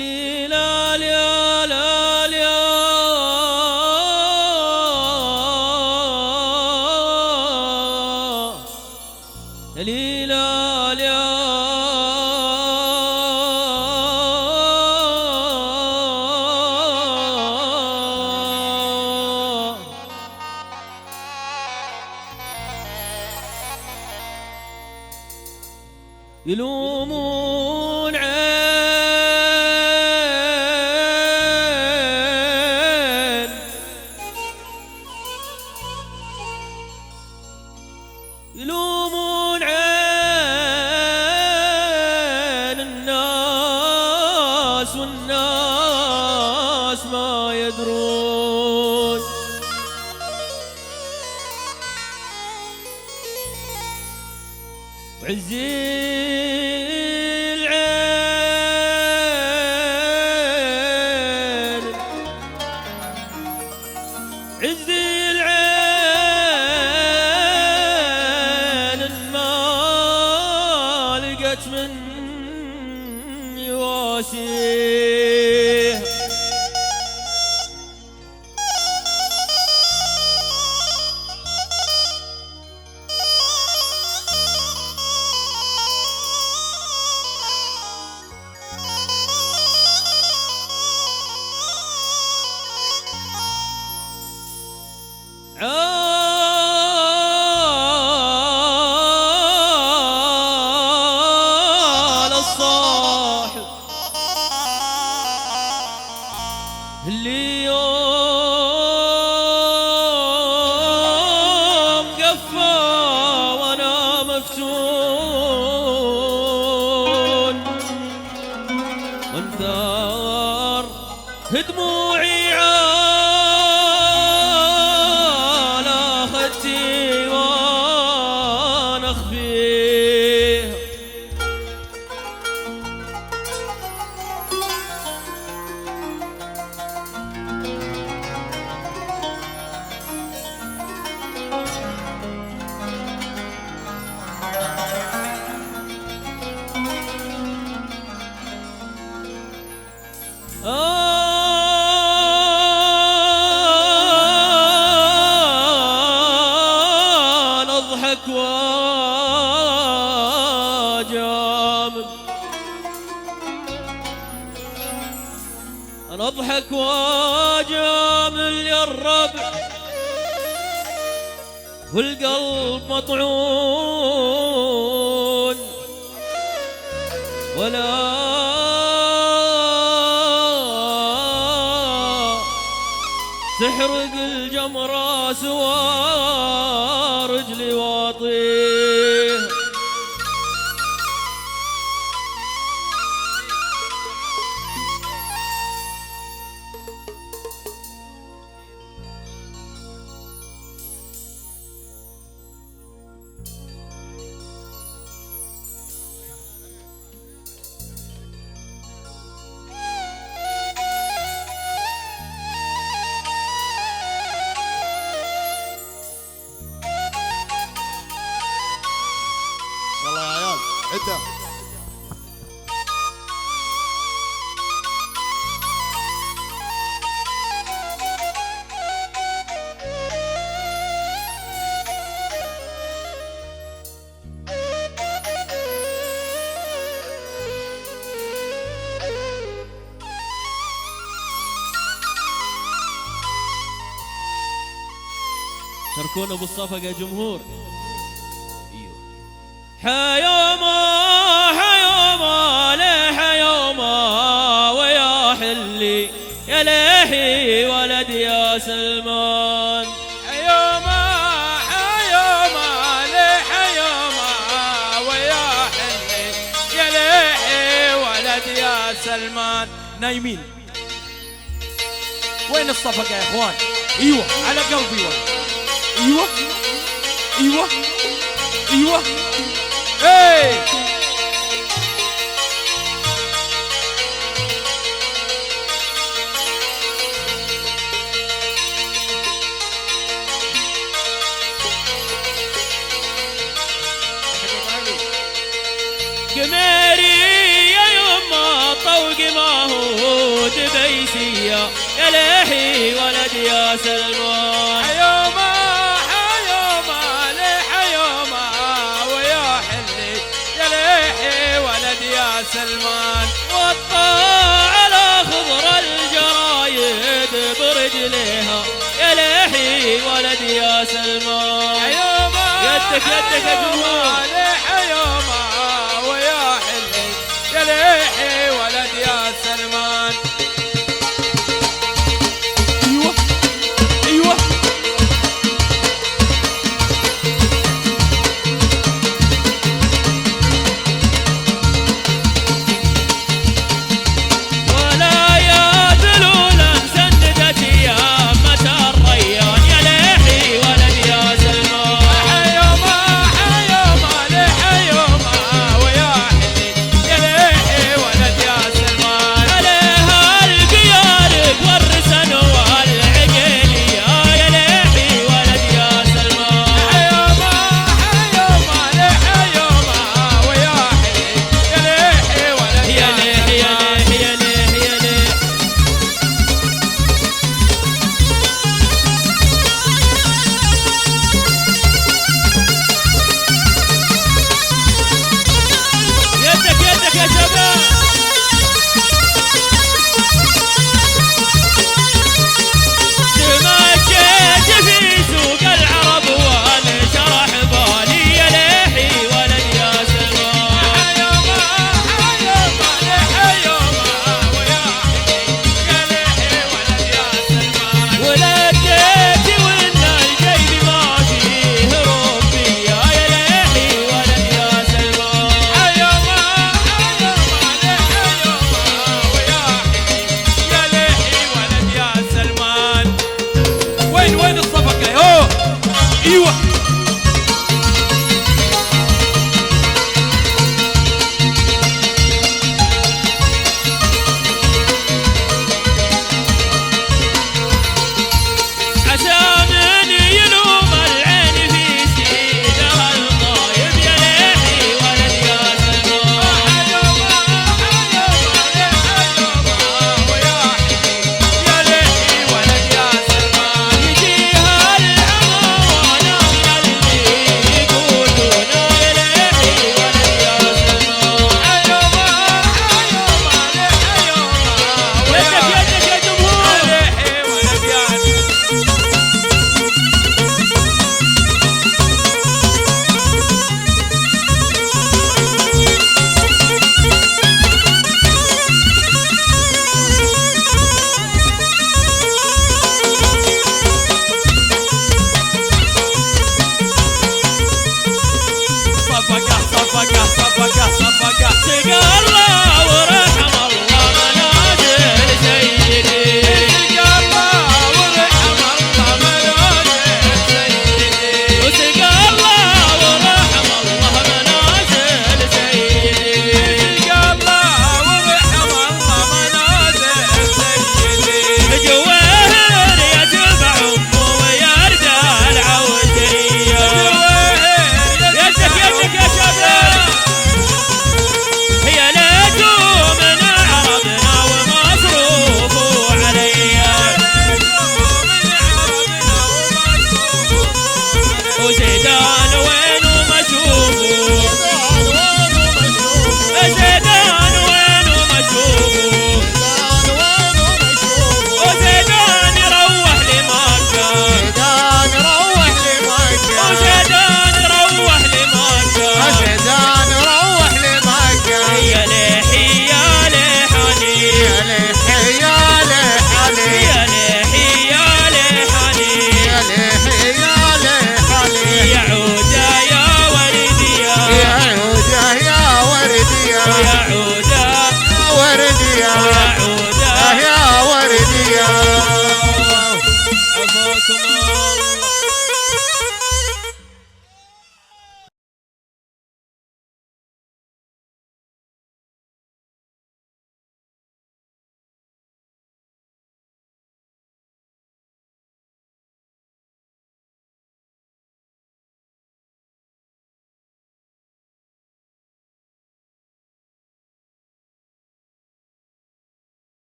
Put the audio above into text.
لي لا لا لا لا لي لا لا يلومون عين يلومون عين الناس والناس ما يدرون وعزي عزي العين ما لقت من يواسيه على الصاحب اللي يوم قفى وانا مفتون وانثار دموعي نضحك واجامل نضحك واجامل يا الربع والقلب مطعون ولا تحرق الجمرة سوى رجلي واطيه عدة شاركونا بالصفقة يا جمهور. حيوما حيوما ليه حيوما ويا حلي يا ليحي ولد يا سلمان. حيوما حيوما ليه حيوما ويا حلي يا ليحي ولد يا سلمان. نايمين وين الصفقة يا اخوان؟ ايوه على قلبي والله. ايوه ايوه ايوه ايه قميري يا يما طوق ما هو الفارسية يا ليحي ولد يا سلمان. حيومة حيومة لحيومة ويا حلي يا ليحي ولد يا سلمان. وطى على خضر الجرايد برجليها يا ليحي ولد يا سلمان. حيومة يدك يا جمهور.